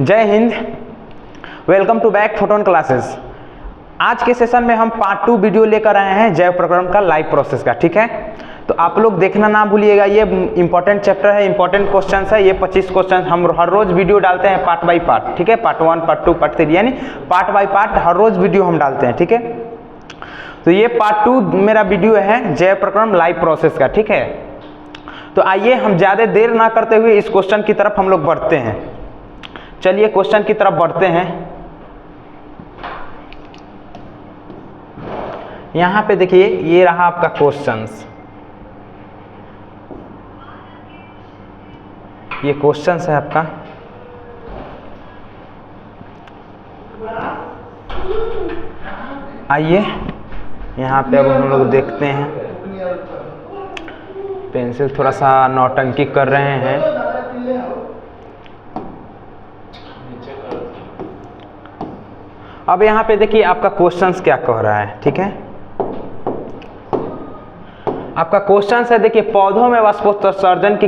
जय हिंद, welcome to back Photon classes. आज के सेशन में हम पार्ट 2 वीडियो लेकर आए हैं जैव प्रक्रम का लाइव प्रोसेस का। ठीक है, तो आप लोग देखना ना भूलिएगा। ये इंपॉर्टेंट चैप्टर है, इंपॉर्टेंट क्वेश्चंस है। ये 25 क्वेश्चन हम हर रोज वीडियो डालते हैं पार्ट बाय पार्ट। ठीक है, पार्ट 1, पार्ट 2, पार्ट 3 यानी पार्ट बाय पार्ट हर रोज वीडियो हम डालते हैं। ठीक है, तो ये पार्ट 2 मेरा वीडियो है जैव प्रक्रम लाइव प्रोसेस का। ठीक है, तो आइए हम ज़्यादा देर ना करते हुए इस क्वेश्चन की तरफ हम लोग बढ़ते हैं। चलिए क्वेश्चन की तरफ बढ़ते हैं। यहाँ पे देखिए, ये रहा आपका क्वेश्चंस। ये क्वेश्चंस है आपका। आइए यहाँ पे अब हम लोग देखते हैं। पेंसिल थोड़ा सा नौटंकी कर रहे हैं। अब यहाँ पे देखिए आपका क्वेश्चंस क्या कह रहा है। ठीक है, आपका क्वेश्चंस है, देखिए पौधों में वाष्पोत्सर्जन की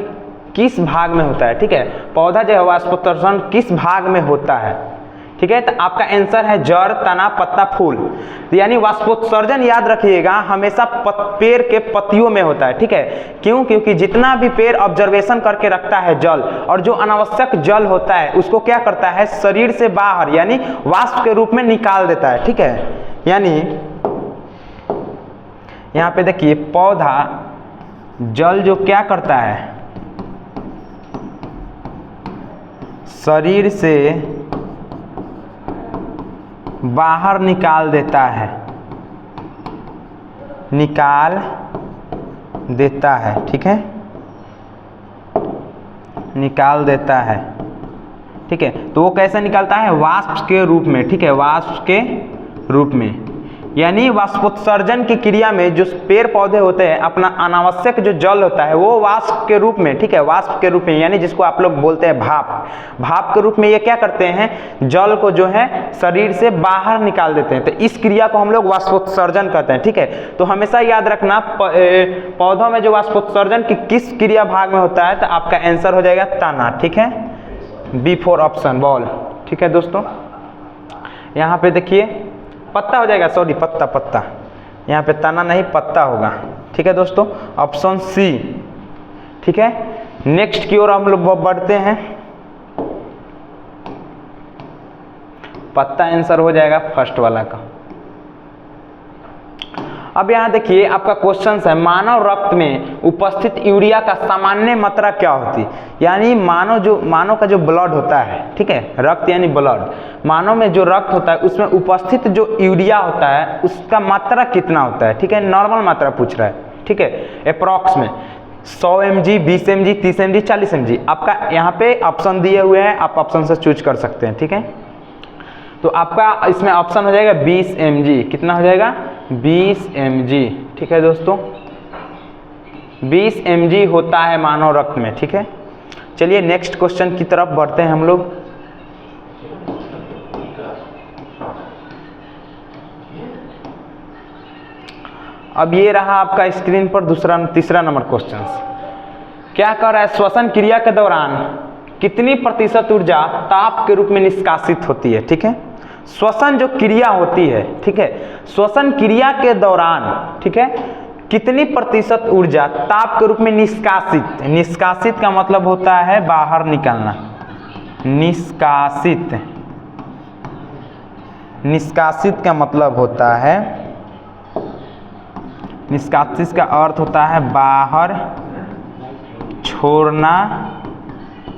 किस भाग में होता है। ठीक है, पौधा जो है वाष्पोत्सर्जन किस भाग में होता है। ठीक है, तो आपका आंसर है जड़, तना, पत्ता, फूल। तो यानी वाष्पोत्सर्जन याद रखिएगा हमेशा पेड़ के पत्तियों में होता है। ठीक है, क्यों? क्योंकि जितना भी पेड़ ऑब्जर्वेशन करके रखता है जल, और जो अनावश्यक जल होता है उसको क्या करता है, शरीर से बाहर यानी वाष्प के रूप में निकाल देता है। ठीक है, यानी यहाँ पे देखिए पौधा जल जो क्या करता है, शरीर से बाहर निकाल देता है, निकाल देता है। ठीक है, निकाल देता है। ठीक है, तो वो कैसे निकालता है, वाष्प के रूप में। ठीक है, वाष्प के रूप में, यानी वाष्पोत्सर्जन की क्रिया में जो पेड़ पौधे होते हैं अपना अनावश्यक जो जल होता है वो वाष्प के रूप में, ठीक है, वाष्प के रूप में, यानी जिसको आप लोग बोलते हैं भाप, भाप के रूप में ये क्या करते हैं, जल को जो है शरीर से बाहर निकाल देते हैं। तो इस क्रिया को हम लोग वाष्पोत्सर्जन कहते हैं। ठीक है, तो हमेशा याद रखना पौधों में जो वाष्पोत्सर्जन की किस क्रिया भाग में होता है, तो आपका आंसर हो जाएगा तना। ठीक है, B4 ऑप्शन बॉल। ठीक है दोस्तों, यहाँ पे देखिए पत्ता हो जाएगा, सॉरी पत्ता, पत्ता यहाँ पे तना नहीं पत्ता होगा। ठीक है दोस्तों, ऑप्शन सी। ठीक है, नेक्स्ट की ओर हम लोग बढ़ते हैं। पत्ता आंसर हो जाएगा फर्स्ट वाला का। अब यहाँ देखिए आपका क्वेश्चन है, मानव रक्त में उपस्थित यूरिया का सामान्य मात्रा क्या होती, यानी मानव का जो ब्लड होता है, ठीक है, रक्त यानी ब्लड, मानव में जो रक्त होता है उसमें उपस्थित जो यूरिया होता है उसका मात्रा कितना होता है। ठीक है, नॉर्मल मात्रा पूछ रहा है। ठीक है, अप्रॉक्स में 100 mg, 20 mg, 30 mg, 40 mg। आपका यहाँ पे ऑप्शन दिए हुए हैं, आप ऑप्शन से चूज कर सकते हैं। ठीक है, तो आपका इसमें ऑप्शन हो जाएगा 20 mg। कितना हो जाएगा, 20 mg। ठीक है दोस्तों, 20 mg होता है मानव रक्त में। ठीक है, चलिए नेक्स्ट क्वेश्चन की तरफ बढ़ते हैं हम लोग। अब ये रहा आपका स्क्रीन पर तीसरा नंबर क्वेश्चन। क्या कह रहा है, श्वसन क्रिया के दौरान कितनी प्रतिशत ऊर्जा ताप के रूप में निष्कासित होती है। ठीक है, श्वसन जो क्रिया होती है, ठीक है, श्वसन क्रिया के दौरान, ठीक है, कितनी प्रतिशत ऊर्जा ताप के रूप में निष्कासित, निष्कासित का मतलब होता है बाहर निकालना, निष्कासित, निष्कासित का मतलब होता है, निष्कासित का अर्थ होता है बाहर छोड़ना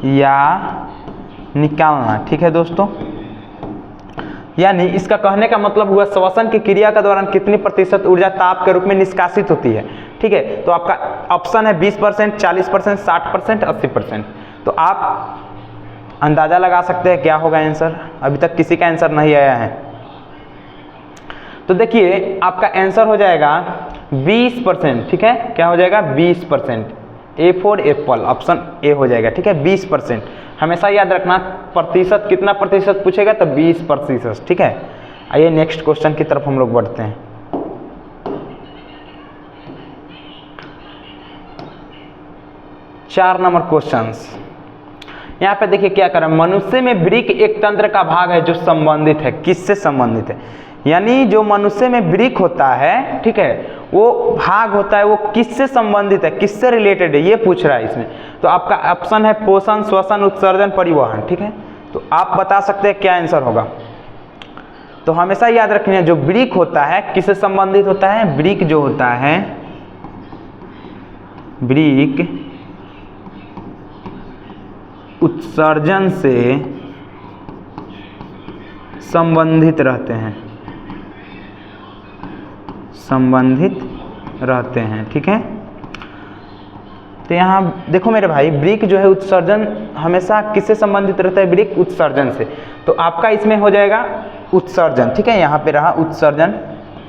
या निकालना। ठीक है दोस्तों, यानी इसका कहने का मतलब हुआ श्वसन की क्रिया के दौरान कितनी प्रतिशत ऊर्जा ताप के रूप में निष्कासित होती है। ठीक है, तो आपका ऑप्शन है 20%, 40%, 60%, 80%। तो आप अंदाजा लगा सकते हैं क्या होगा आंसर। अभी तक किसी का आंसर नहीं आया है, तो देखिए आपका आंसर हो जाएगा 20%। ठीक है, क्या हो जाएगा, 20%। A for Apple, option A हो जाएगा। ठीक है, 20%। हमेशा याद रखना प्रतिशत, कितना प्रतिशत पूछेगा तो 20%। ठीक है, आइए नेक्स्ट क्वेश्चन की तरफ हम लोग बढ़ते हैं। 4 नंबर क्वेश्चंस। यहाँ पे देखिए क्या कर रहा है, मनुष्य में वृक्क एक तंत्र का भाग है जो संबंधित है। किससे संबंधित है? यानी जो मनुष्य में वृक्क होता है, ठीक है, वो भाग होता है, वो किससे संबंधित है, किससे रिलेटेड है, ये पूछ रहा है इसमें। तो आपका ऑप्शन है पोषण, श्वसन, उत्सर्जन, परिवहन। ठीक है, तो आप बता सकते हैं क्या आंसर होगा। तो हमेशा याद रखना, जो वृक्क होता है किससे संबंधित होता है? वृक्क जो होता है, वृक्क उत्सर्जन से संबंधित रहते हैं, संबंधित रहते हैं। ठीक है, तो यहाँ देखो मेरे भाई, वृक्क जो है उत्सर्जन हमेशा किससे संबंधित रहता है? वृक्क उत्सर्जन से। तो आपका इसमें हो जाएगा उत्सर्जन। ठीक है, यहाँ पे रहा उत्सर्जन,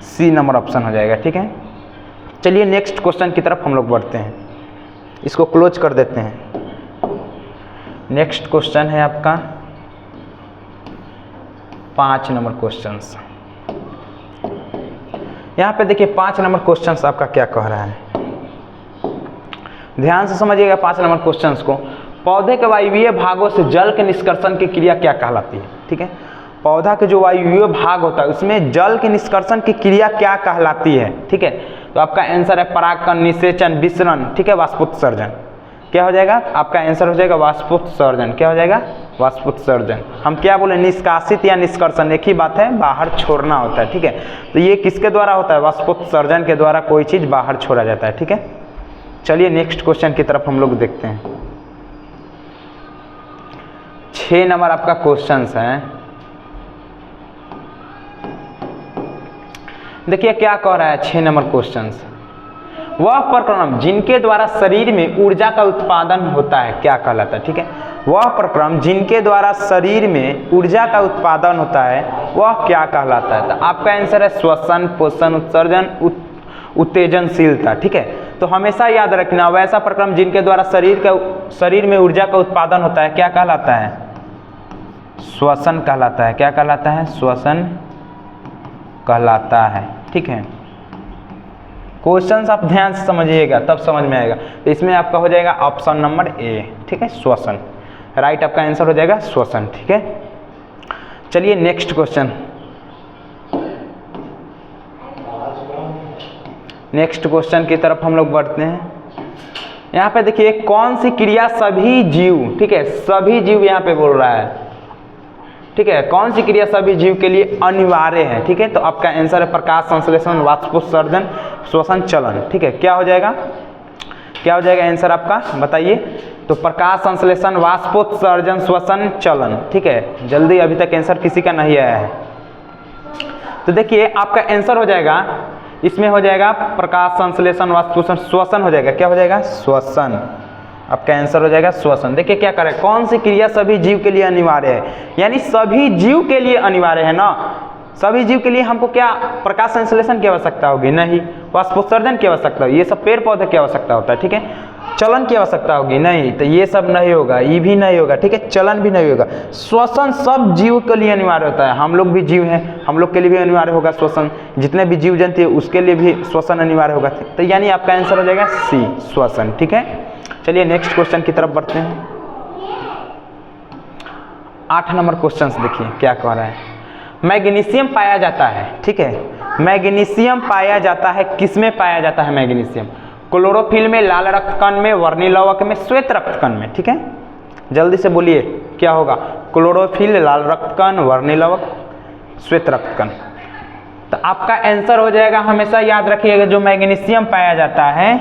सी नंबर ऑप्शन हो जाएगा। ठीक है, चलिए नेक्स्ट क्वेश्चन की तरफ हम लोग बढ़ते हैं, इसको क्लोज कर देते हैं। नेक्स्ट क्वेश्चन है आपका 5 नंबर क्वेश्चन। यहाँ पे देखिए 5 नंबर क्वेश्चन आपका क्या कह रहा है, ध्यान से समझिएगा 5 नंबर क्वेश्चन को। पौधे के वायवीय भागों से जल के निष्कर्षण की क्रिया क्या कहलाती है? ठीक है, पौधा के जो वायवीय भाग होता है उसमें जल के निष्कर्षण की क्रिया क्या कहलाती है? ठीक है, तो आपका आंसर है परागकण, निषेचन, विसरण। ठीक है, वाष्पोत्सर्जन। क्या हो जाएगा? आपका आंसर हो जाएगा वाष्पोत्सर्जन। क्या हो जाएगा? वाष्पोत्सर्जन। हम क्या बोले, निष्कासित या निष्कर्षण एक ही बात है, बाहर छोड़ना होता है। ठीक है, तो ये किसके द्वारा होता है? वाष्पोत्सर्जन के द्वारा कोई चीज बाहर छोड़ा जाता है। ठीक है, चलिए नेक्स्ट क्वेश्चन की तरफ हम लोग देखते हैं। 6 नंबर आपका क्वेश्चन है, देखिए क्या कह रहा है 6 नंबर क्वेश्चन। वह प्रक्रम जिनके द्वारा शरीर में ऊर्जा का उत्पादन होता है क्या कहलाता है? ठीक है, वह प्रक्रम जिनके द्वारा शरीर में ऊर्जा का उत्पादन होता है वह क्या कहलाता है? तो आपका आंसर है श्वसन, पोषण, उत्सर्जन, उत्तेजनशीलता। ठीक है, तो हमेशा याद रखना, वैसा प्रक्रम जिनके द्वारा शरीर में ऊर्जा का उत्पादन होता है क्या कहलाता है? श्वसन कहलाता है। क्या कहलाता है? श्वसन कहलाता है। ठीक है, क्वेश्चंस आप ध्यान से समझिएगा तब समझ में आएगा। तो इसमें आपका हो जाएगा ऑप्शन नंबर ए। ठीक है, श्वसन, राइट आपका आंसर हो जाएगा श्वसन। ठीक है, चलिए नेक्स्ट क्वेश्चन। नेक्स्ट क्वेश्चन की तरफ हम लोग बढ़ते हैं। यहाँ पे देखिए कौन सी क्रिया सभी जीव, ठीक है, सभी जीव यहाँ पे बोल रहा है। ठीक है, कौन सी क्रिया सभी जीव के लिए अनिवार्य है? ठीक है, तो आपका आंसर है प्रकाश संश्लेषण, वाष्पोत्सर्जन, श्वसन, चलन। ठीक है, क्या हो जाएगा? क्या हो जाएगा आंसर आपका, बताइए। तो प्रकाश संश्लेषण, वाष्पोत्सर्जन, श्वसन, चलन। ठीक है, जल्दी, अभी तक आंसर किसी का नहीं आया है। तो देखिए आपका आंसर हो जाएगा, इसमें हो जाएगा प्रकाश संश्लेषण, वाष्पोत्सर्जन, श्वसन हो जाएगा। क्या हो जाएगा? श्वसन। आपका आंसर हो जाएगा श्वसन। देखिए क्या करें, कौन सी क्रिया सभी जीव के लिए अनिवार्य है? यानी सभी जीव के लिए अनिवार्य है ना। सभी जीव के लिए हमको क्या प्रकाश संश्लेषण की आवश्यकता होगी? नहीं। वाष्पोत्सर्जन की आवश्यकता होगी, ये सब पेड़ पौधे की आवश्यकता होता है। ठीक है, चलन की आवश्यकता होगी? नहीं। तो ये सब नहीं होगा, ये भी नहीं होगा। ठीक है, चलन भी नहीं होगा। श्वसन सब जीव के लिए अनिवार्य होता है। हम लोग भी जीव हैं, हम लोग के लिए भी अनिवार्य होगा श्वसन। जितने भी जीव जंतु है उसके लिए भी श्वसन अनिवार्य होगा। तो यानी आपका आंसर हो जाएगा सी, श्वसन। ठीक है, चलिए नेक्स्ट क्वेश्चन की तरफ बढ़ते हैं। 8 नंबर क्वेश्चन देखिए क्या कह रहा है। मैग्नीशियम पाया जाता है, ठीक है, मैग्नीशियम पाया जाता है, किसमें पाया जाता है मैग्नीशियम? क्लोरोफिल में, लाल रक्तकण में, वर्णी लवक में, श्वेत रक्तकण में। ठीक है, जल्दी से बोलिए क्या होगा? क्लोरोफिल, लाल रक्तकण, वर्णी लवक, श्वेत रक्तकण। तो आपका आंसर हो जाएगा, हमेशा याद रखिएगा, जो मैग्नीशियम पाया जाता है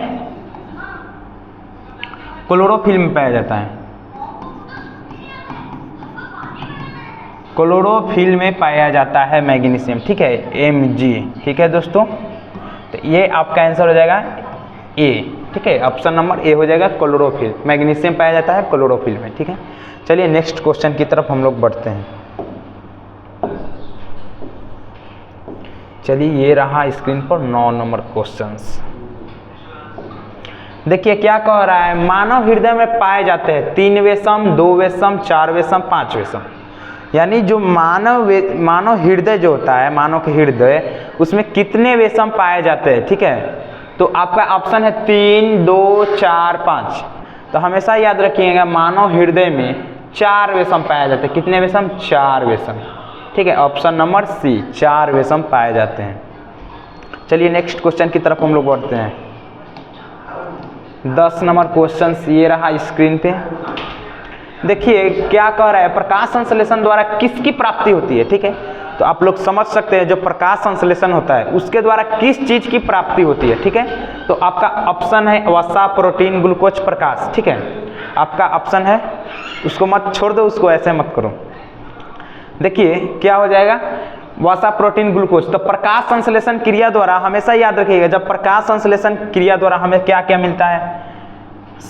क्लोरोफिल में पाया जाता है, क्लोरोफिल में पाया जाता है मैग्नीशियम। ठीक है, Mg। ठीक है दोस्तों, तो ये आपका आंसर हो जाएगा ए। ठीक है, ऑप्शन नंबर ए हो जाएगा, क्लोरोफिल। मैग्नीशियम पाया जाता है क्लोरोफिल में। ठीक है, चलिए नेक्स्ट क्वेश्चन की तरफ हम लोग बढ़ते हैं। चलिए ये रहा स्क्रीन पर 9 नंबर क्वेश्चंस। देखिए क्या कह रहा है, मानव हृदय में पाए जाते हैं 3 वेशम, 2 वेशम, 4 वेशम, 5 वेशम। यानी जो मानव हृदय जो होता है, मानव के हृदय, उसमें कितने वेशम पाए जाते हैं? ठीक है, तो आपका ऑप्शन है 3, 2, 4, 5। तो हमेशा याद रखिएगा, मानव हृदय में 4 विषम पाए जाते हैं। कितने विषम? 4 विषम। ठीक है, ऑप्शन नंबर सी, 4 विषम पाए जाते हैं। चलिए नेक्स्ट क्वेश्चन की तरफ हम लोग बढ़ते हैं। 10 नंबर क्वेश्चन ये रहा स्क्रीन पे। देखिए क्या कह रहा है, प्रकाश संश्लेषण द्वारा किसकी प्राप्ति होती है। ठीक है, तो आप लोग समझ सकते हैं जो प्रकाश संश्लेषण होता है उसके द्वारा किस चीज की प्राप्ति होती है। ठीक है, तो आपका ऑप्शन है वसा, प्रोटीन, ग्लूकोज, प्रकाश। ठीक है, आपका ऑप्शन है, उसको मत छोड़ दो, उसको ऐसे मत करो। देखिए क्या हो जाएगा, वसा, प्रोटीन, ग्लूकोज। तो प्रकाश संश्लेषण क्रिया द्वारा हमेशा याद रखिएगा, जब प्रकाश संश्लेषण क्रिया द्वारा हमें क्या क्या मिलता है,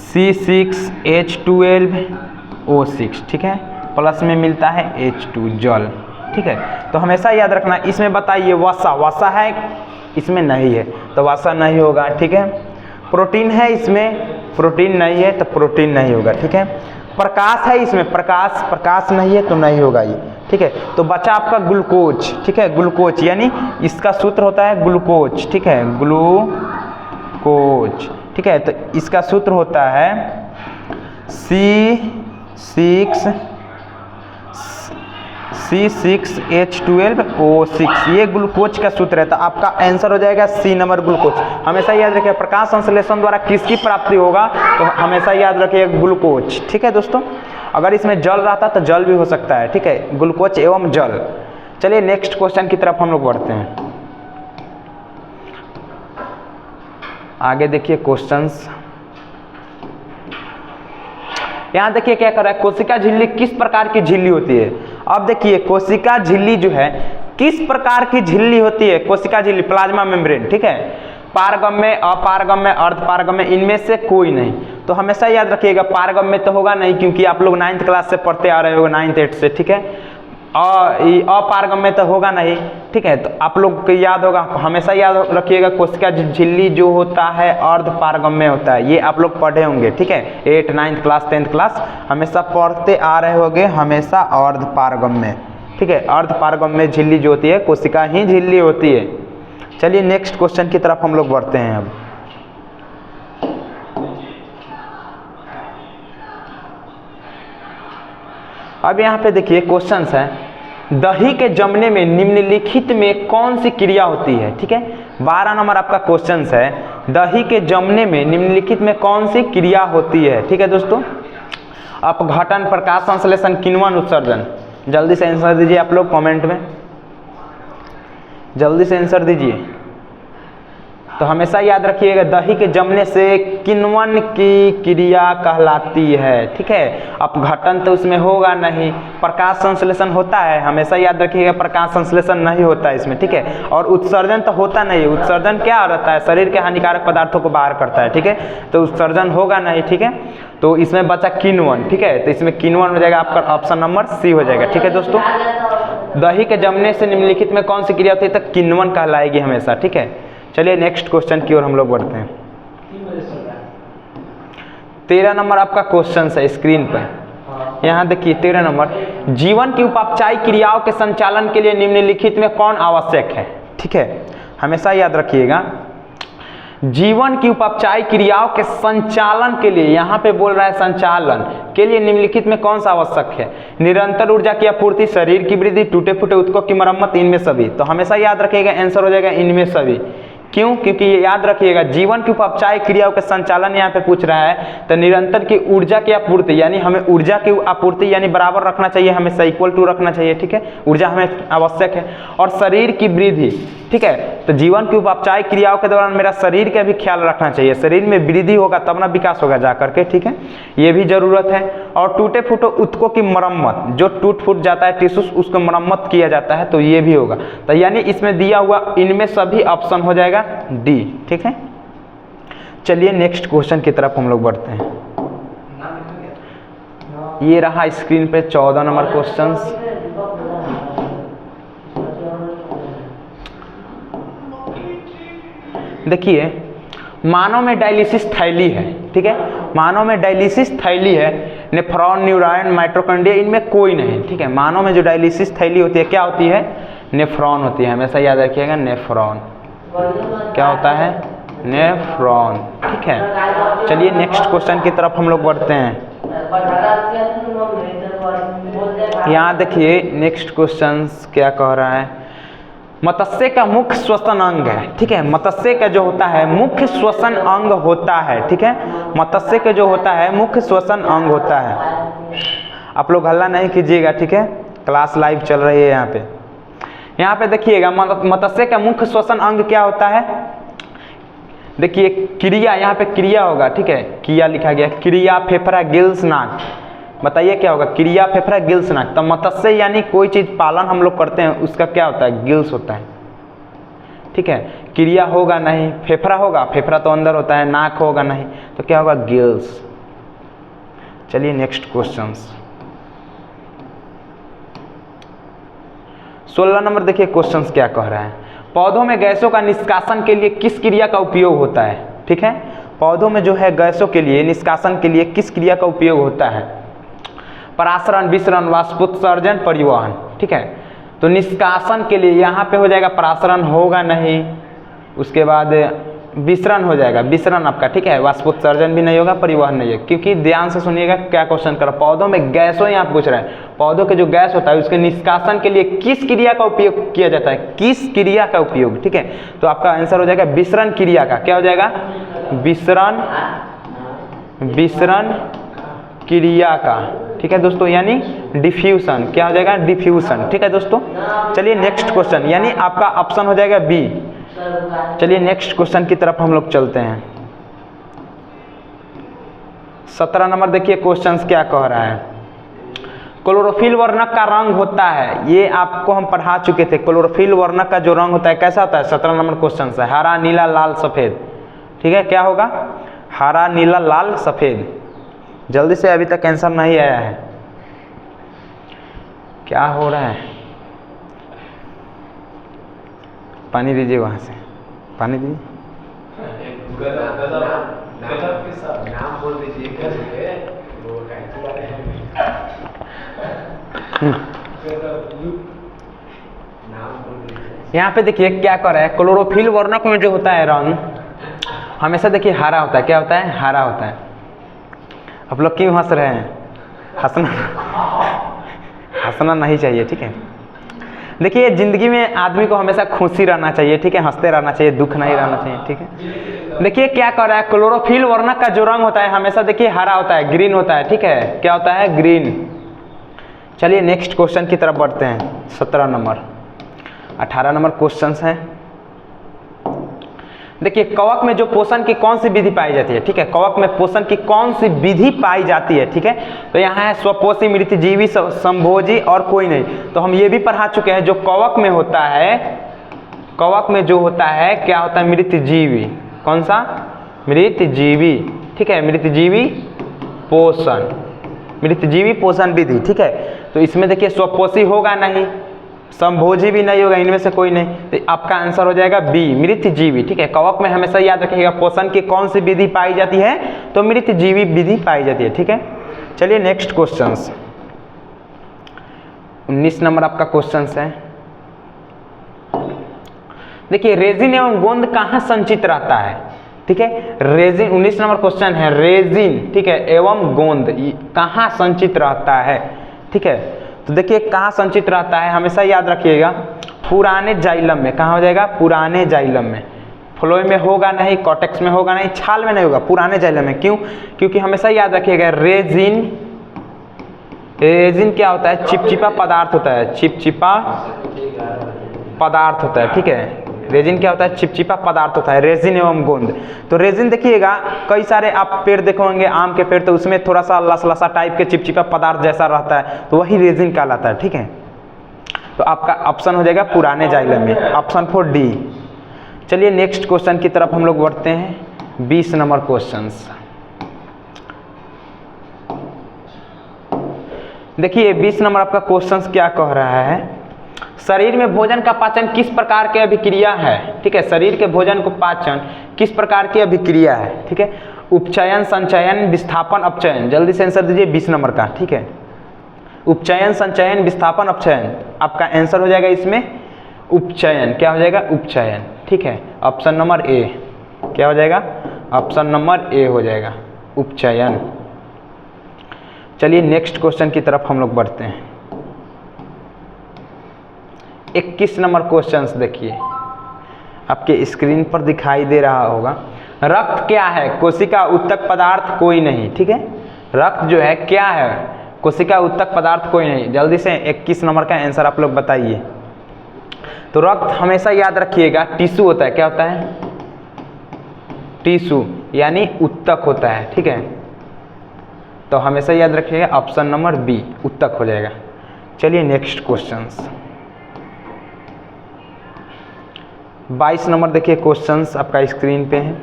C6H12O6। ठीक है, प्लस में मिलता है H2 जल। ठीक है, तो हमेशा याद रखना। इसमें बताइए वसा, वसा है इसमें नहीं है तो वसा नहीं होगा। ठीक है, प्रोटीन है इसमें, प्रोटीन नहीं है तो प्रोटीन नहीं होगा। ठीक है, प्रकाश है इसमें, प्रकाश, प्रकाश नहीं है तो नहीं होगा ये। ठीक है, तो बचा आपका ग्लूकोज। ठीक है, ग्लूकोज यानी इसका सूत्र होता है ग्लूकोज। ठीक है, ग्लूकोज। ठीक है, तो इसका सूत्र होता है C6H12O6। ये ग्लूकोज का सूत्र है, तो आपका आंसर हो जाएगा सी नंबर ग्लूकोज। हमेशा याद रखिए प्रकाश संश्लेषण द्वारा किसकी प्राप्ति होगा, तो हमेशा याद रखिए ग्लूकोज। ठीक है दोस्तों, अगर इसमें जल रहता तो जल भी हो सकता है। ठीक है, ग्लूकोज एवं जल। चलिए नेक्स्ट क्वेश्चन की तरफ हम लोग बढ़ते हैं। आगे देखिए क्वेश्चंस, यहाँ देखिए क्या कर रहा है, कोशिका झिल्ली किस प्रकार की झिल्ली होती है। अब देखिए कोशिका झिल्ली जो है किस प्रकार की झिल्ली होती है। कोशिका झिल्ली, प्लाज्मा मेम्ब्रेन। ठीक है, पारगम्य, अपारगम्य, अर्धपारगम्य, इनमें से कोई नहीं। तो हमेशा याद रखिएगा पारगम्य तो होगा नहीं, क्योंकि आप लोग 9th क्लास से पढ़ते आ रहे हो, 9th 8th से। ठीक है, अपारगम्य तो होगा नहीं। ठीक है, तो आप लोग को याद होगा, हमेशा याद रखिएगा कोशिका झिल्ली जो होता है अर्धपारगम्य होता है। ये आप लोग पढ़े होंगे। ठीक है, 8th 9th class 10th class हमेशा पढ़ते आ रहे होंगे, हमेशा अर्धपारगम्य। ठीक है, अर्धपारगम्य झिल्ली जो होती है कोशिका ही झिल्ली होती है। चलिए नेक्स्ट क्वेश्चन की तरफ हम लोग बढ़ते हैं। अब यहाँ पे देखिए क्वेश्चंस है, दही के जमने में निम्नलिखित में कौन सी क्रिया होती है। ठीक है, 12 नंबर आपका क्वेश्चंस है, दही के जमने में निम्नलिखित में कौन सी क्रिया होती है। ठीक है दोस्तों, अपघटन, प्रकाश संश्लेषण, किण्वन उत्सर्जन। जल्दी से आंसर दीजिए आप लोग कमेंट में, जल्दी से आंसर दीजिए। तो हमेशा याद रखिएगा दही के जमने से किण्वन की क्रिया कहलाती है। ठीक है, अपघटन तो उसमें होगा नहीं, प्रकाश संश्लेषण होता है, हमेशा याद रखिएगा प्रकाश संश्लेषण नहीं होता है इसमें। ठीक है, और उत्सर्जन तो होता नहीं है। उत्सर्जन क्या रहता है, शरीर के हानिकारक पदार्थों को बाहर करता है। ठीक है, तो उत्सर्जन होगा नहीं। ठीक है, तो इसमें बचा किण्वन। ठीक है, तो इसमें किण्वन हो जाएगा आपका ऑप्शन नंबर सी हो जाएगा। ठीक है दोस्तों, दही के जमने से निम्नलिखित में कौन सी क्रिया होती है, तो किण्वन कहलाएगी हमेशा। ठीक है, चलिए नेक्स्ट क्वेश्चन की ओर हम लोग बढ़ते हैं। 13 नंबर आपका क्वेश्चन है स्क्रीन पर। यहाँ देखिए 13 नंबर, जीवन की उपापचयी क्रियाओं के संचालन के लिए निम्नलिखित में कौन आवश्यक है। ठीक है, हमेशा याद रखिएगा जीवन की उपापचयी क्रियाओं के संचालन के लिए, यहाँ पे बोल रहा है संचालन के लिए निम्नलिखित में कौन सा आवश्यक है। निरंतर ऊर्जा की आपूर्ति, शरीर की वृद्धि, टूटे फूटे ऊतकों की मरम्मत, इनमें सभी। तो हमेशा याद रखिएगा आंसर हो जाएगा इनमें सभी। क्यों, क्योंकि ये याद रखिएगा जीवन की उपापचयी क्रियाओं के संचालन यहाँ पे पूछ रहा है, तो निरंतर की ऊर्जा की आपूर्ति, यानी हमें ऊर्जा की आपूर्ति यानी बराबर रखना चाहिए, हमेशा इक्वल टू रखना चाहिए। ठीक है, ऊर्जा हमें आवश्यक है, और शरीर की वृद्धि। ठीक है, तो जीवन की उपापचयी क्रियाओं के दौरान मेरा शरीर का भी ख्याल रखना चाहिए, शरीर में वृद्धि होगा तब ना विकास होगा जा करके। ठीक है, ये भी जरूरत है। और टूटे फूटे ऊतकों की मरम्मत, जो टूट फूट जाता है टिश्यूज उसको मरम्मत किया जाता है, तो ये भी होगा। तो यानी इसमें दिया हुआ इनमें सभी ऑप्शन हो जाएगा डी। ठीक है, चलिए नेक्स्ट क्वेश्चन की तरफ हम लोग बढ़ते हैं। ये रहा स्क्रीन पे 14 नंबर क्वेश्चंस। देखिए मानव में डायलिसिस थैली है। ठीक है, मानव में डायलिसिस थैली है, नेफ्रॉन, न्यूरॉन, माइटोकॉन्ड्रिया, इनमें कोई नहीं। ठीक है, मानव में जो डायलिसिस थैली होती है क्या होती है, नेफ्रॉन होती है। हमेशा याद रखिएगा नेफ्रॉन क्या होता है, नेफ्रॉन। ठीक है, चलिए नेक्स्ट क्वेश्चन की तरफ हम लोग बढ़ते हैं। यहाँ देखिए नेक्स्ट क्वेश्चन क्या कह रहा है, मत्स्य का मुख्य श्वसन अंग है, ठीक है। मत्स्य का जो होता है मुख्य श्वसन अंग होता है, ठीक है। मत्स्य का जो होता है मुख्य श्वसन अंग होता है। आप लोग हल्ला नहीं कीजिएगा, ठीक है, क्लास लाइव चल रही है यहाँ पे। यहाँ पे देखिएगा मत्स्य का मुख्य श्वसन अंग क्या होता है। देखिए क्रिया, यहाँ पे क्रिया होगा, ठीक है, क्रिया लिखा गया, क्रिया फेफड़ा गिल्स नाक। बताइए क्या होगा, क्रिया फेफड़ा गिल्स नाक। तो मत्स्य यानी कोई चीज पालन हम लोग करते हैं उसका क्या होता है, गिल्स होता है, ठीक है। क्रिया होगा नहीं, फेफड़ा होगा, फेफड़ा तो अंदर होता है, नाक होगा नहीं, तो क्या होगा, गिल्स। चलिए नेक्स्ट क्वेश्चन 16 नंबर देखिए क्वेश्चन क्या कह रहा है, पौधों में गैसों का निष्कासन के लिए किस क्रिया का उपयोग होता है, ठीक है। पौधों में जो है गैसों के लिए निष्कासन के लिए किस क्रिया का उपयोग होता है, परासरण, विसरण, वाष्पोत्सर्जन, परिवहन, ठीक है। तो निष्कासन के लिए यहाँ पे हो जाएगा परासरण होगा नहीं, उसके बाद विसरण हो जाएगा, विसरण आपका, ठीक है। वाष्पोत्सर्जन भी नहीं होगा, परिवहन नहीं है, क्योंकि ध्यान से सुनिएगा क्या क्वेश्चन कर, पौधों में गैसों यहाँ पूछ रहा है, पौधों के जो गैस होता है उसके निष्कासन के लिए किस क्रिया का उपयोग किया जाता है, किस क्रिया का उपयोग, ठीक है। तो आपका आंसर हो जाएगा विसरण क्रिया का, क्या हो जाएगा, विसरण, विसरण क्रिया का, ठीक है दोस्तों, यानी डिफ्यूजन, क्या हो जाएगा, डिफ्यूजन, ठीक है दोस्तों। चलिए नेक्स्ट क्वेश्चन, यानी आपका ऑप्शन हो जाएगा बी। चलिए नेक्स्ट क्वेश्चन की तरफ हम लोग चलते हैं। 17 नंबर देखिए क्वेश्चन क्या कह रहा है, क्लोरोफिल वर्णक का रंग होता है, ये आपको हम पढ़ा चुके थे। क्लोरोफिल वर्णक का जो रंग होता है कैसा होता है, 17 नंबर क्वेश्चन है, हरा, नीला, लाल, सफेद, ठीक है। क्या होगा, हरा, नीला, लाल, सफेद। जल्दी से, अभी तक आंसर नहीं आया है, क्या हो रहा है, पानी दीजिए, वहां से पानी दीजिए। नाम बोल दीजिए। यहाँ पे देखिए क्या कर रहा है, क्लोरोफिल वर्णक में जो होता है रंग हमेशा देखिए हरा होता है, क्या होता है, हरा होता है। आप लोग क्यों हंस रहे हैं, हंसना नहीं चाहिए, ठीक है। देखिए जिंदगी में आदमी को हमेशा खुशी रहना चाहिए, ठीक है, हंसते रहना चाहिए, दुख नहीं रहना चाहिए, ठीक है। देखिए क्या कर रहा है, क्लोरोफिल वर्णक का जो रंग होता है हमेशा देखिए हरा होता है, ग्रीन होता है, ठीक है, क्या होता है, ग्रीन। चलिए नेक्स्ट क्वेश्चन की तरफ बढ़ते हैं। 17 नंबर, 18 नंबर क्वेश्चन है। देखिए कवक में जो पोषण की कौन सी विधि पाई जाती है, ठीक है, कवक में पोषण की कौन सी विधि पाई जाती है, ठीक है। तो यहाँ है स्वपोषी, मृतजीवी, संभोजी और कोई नहीं। तो हम ये भी पढ़ा चुके हैं, जो कवक में होता है, कवक में जो होता है क्या होता है, मृतजीवी। कौन सा, मृतजीवी, ठीक है, मृतजीवी पोषण, मृतजीवी पोषण विधि, ठीक है। तो इसमें देखिए स्वपोषी होगा नहीं, संभोजी भी नहीं होगा, इनमें से कोई नहीं, तो आपका आंसर हो जाएगा बी, मृतजीवी, ठीक है। कवक में हमेशा याद रखिएगा पोषण की कौन सी विधि पाई जाती है, तो मृतजीवी विधि पाई जाती है, ठीक है। चलिए नेक्स्ट क्वेश्चन 19 नंबर आपका क्वेश्चन है। देखिए रेजिन एवं गोंद कहाँ संचित रहता है, ठीक है। रेजिन 19 नंबर क्वेश्चन है, रेजिन, ठीक है, एवं गोंद कहाँ संचित रहता है, ठीक है। तो देखिए कहाँ संचित रहता है, हमेशा याद रखिएगा पुराने जाइलम में। कहाँ हो जाएगा, पुराने जाइलम में। फ्लोएम में होगा नहीं, कॉर्टेक्स में होगा नहीं, छाल में नहीं होगा, पुराने जाइलम में। क्यों, क्योंकि हमेशा याद रखिएगा रेजिन, रेजिन क्या होता है, चिपचिपा पदार्थ होता है, चिपचिपा पदार्थ होता है, ठीक है। रेजिन क्या होता है, चिपचिपा पदार्थ होता है, रेजिन एवं गोंद। तो रेजिन देखिएगा कई सारे आप पेड़ देखोगे, आम के पेड़, तो उसमें थोड़ा सा लसलसा टाइप के चिपचिपा पदार्थ जैसा रहता है, तो वही रेजिन कहलाता है, ठीक है। तो आपका ऑप्शन हो जाएगा पुराने जाइलम में, ऑप्शन 4 डी। चलिए नेक्स्ट क्वेश्चन की तरफ हम लोग बढ़ते हैं। 20 नंबर क्वेश्चन, देखिए 20 नंबर आपका क्वेश्चन क्या कह रहा है, शरीर में भोजन का पाचन किस प्रकार की अभिक्रिया है, ठीक है। शरीर के भोजन को पाचन किस प्रकार की अभिक्रिया है, ठीक है। उपचयन, संचयन, विस्थापन, अपचयन। जल्दी से आंसर दीजिए 20 नंबर का, ठीक है। उपचयन, संचयन, विस्थापन, अपचयन। आपका आंसर हो जाएगा इसमें उपचयन, क्या हो जाएगा, उपचयन, ठीक है। ऑप्शन नंबर ए, क्या हो जाएगा, ऑप्शन नंबर ए हो जाएगा, उपचयन। चलिए नेक्स्ट क्वेश्चन की तरफ हम लोग बढ़ते हैं। 21 नंबर क्वेश्चन देखिए, आपके स्क्रीन पर दिखाई दे रहा होगा। रक्त क्या है? कोशिका उत्तक पदार्थ कोई नहीं। ठीक है, रक्त जो है क्या है? कोशिका उत्तक पदार्थ कोई नहीं। जल्दी से 21 नंबर का आंसर आप लोग बताइए। तो रक्त हमेशा याद रखिएगा टिश्यू होता है। क्या होता है? टिश्यू यानी उत्तक होता है। ठीक है, तो हमेशा याद रखिएगा ऑप्शन नंबर बी उत्तक हो जाएगा। चलिए नेक्स्ट क्वेश्चन 22 नंबर देखिए क्वेश्चंस आपका स्क्रीन पे है।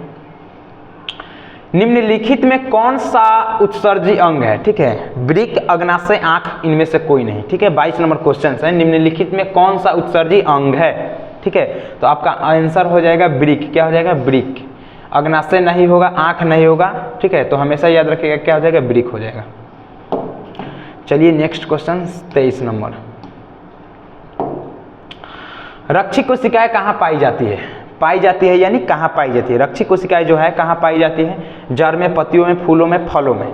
निम्नलिखित में कौन सा उत्सर्जी अंग है? ठीक है, वृक्क, अग्नाशय, आंख, इनमें से कोई नहीं। ठीक है, 22 नंबर क्वेश्चन है, निम्नलिखित में कौन सा उत्सर्जी अंग है? ठीक है, तो आपका आंसर हो जाएगा वृक्क। क्या हो जाएगा? वृक्क। अग्नाशय नहीं होगा, आंख नहीं होगा। ठीक है, तो हमेशा याद रखिएगा क्या हो जाएगा? वृक्क हो जाएगा। चलिए नेक्स्ट क्वेश्चन 23 नंबर। रक्षी कोशिकाएं कहाँ पाई जाती है? पाई जाती है यानी कहाँ पाई जाती है? रक्षी कोशिकाएं जो है कहाँ पाई जाती है? जड़ में, पत्तियों में, फूलों में, फलों में।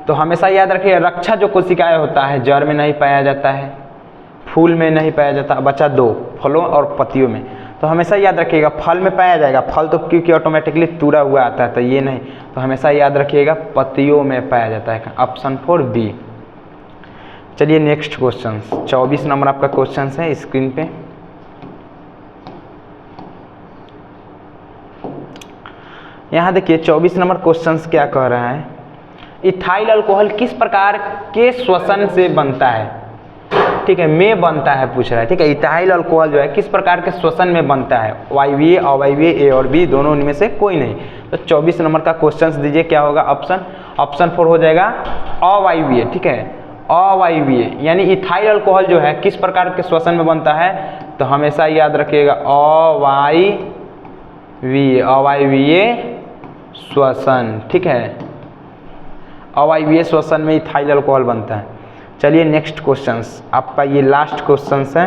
तो हमेशा याद रखिए रक्षा जो कोशिकाएं होता है जड़ में नहीं पाया जाता है, फूल में नहीं पाया जाता, बचा दो, फलों और पत्तियों में। तो हमेशा याद रखिएगा फल में पाया जाएगा। फल तो क्योंकि ऑटोमेटिकली तुरा हुआ आता है, तो ये नहीं। तो हमेशा याद रखिएगा पत्तियों में पाया जाता है। Option 4 B. चलिए नेक्स्ट क्वेश्चन 24 नंबर आपका क्वेश्चन है स्क्रीन पे। यहाँ देखिए 24 नंबर क्वेश्चंस क्या कह रहा है? इथाइल अल्कोहल किस प्रकार के श्वसन से बनता है? ठीक है, में बनता है पूछ रहा है। ठीक है, इथाइल अल्कोहल जो है किस प्रकार के श्वसन में बनता है? वायवीय, अवायवीय, ए और बी दोनों इनमें से कोई नहीं। तो 24 नंबर का क्वेश्चन दीजिए क्या होगा? ऑप्शन 4 हो जाएगा अवायवीय। ठीक है, अवायवीय यानी इथाइल अल्कोहल जो है किस प्रकार के श्वसन में बनता है? तो हमेशा याद रखिएगा अवायवीय श्वसन। ठीक है, अवायवीय श्वसन में इथाइल अल्कोहल बनता है। चलिए नेक्स्ट क्वेश्चंस आपका ये लास्ट क्वेश्चंस है।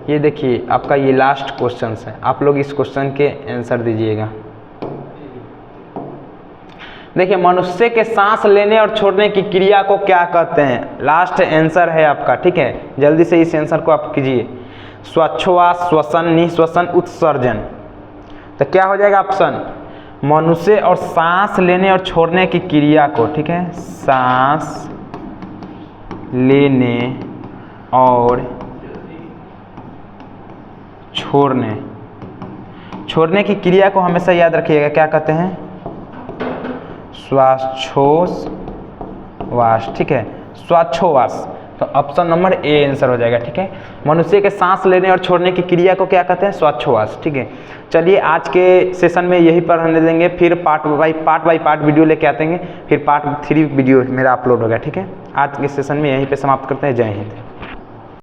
ये देखिए आपका ये लास्ट क्वेश्चंस है, आप लोग इस क्वेश्चन के आंसर दीजिएगा। देखिए मनुष्य के सांस लेने और छोड़ने की क्रिया को क्या कहते हैं? लास्ट आंसर है आपका। ठीक है, जल्दी से इस आंसर को आप कीजिए। श्वासोच्छ्वास, श्वसन, निःश्वसन, उत्सर्जन। तो क्या हो जाएगा ऑप्शन? मनुष्य और सांस लेने और छोड़ने की क्रिया को। ठीक है, सांस लेने और छोड़ने की क्रिया को हमेशा याद रखिएगा क्या कहते हैं? श्वासोच्छ्वास। ठीक है, श्वासोच्छ्वास। तो ऑप्शन नंबर ए आंसर हो जाएगा। ठीक है, मनुष्य के सांस लेने और छोड़ने की क्रिया को क्या कहते हैं? श्वासोच्छ्वास। ठीक है, चलिए आज के सेशन में यही पर रहने देंगे, फिर पार्ट बाई पार्ट वीडियो लेके आते हैं, फिर पार्ट 3 वीडियो मेरा अपलोड होगा। ठीक है, आज के सेशन में यहीं पे समाप्त करते हैं। जय हिंद।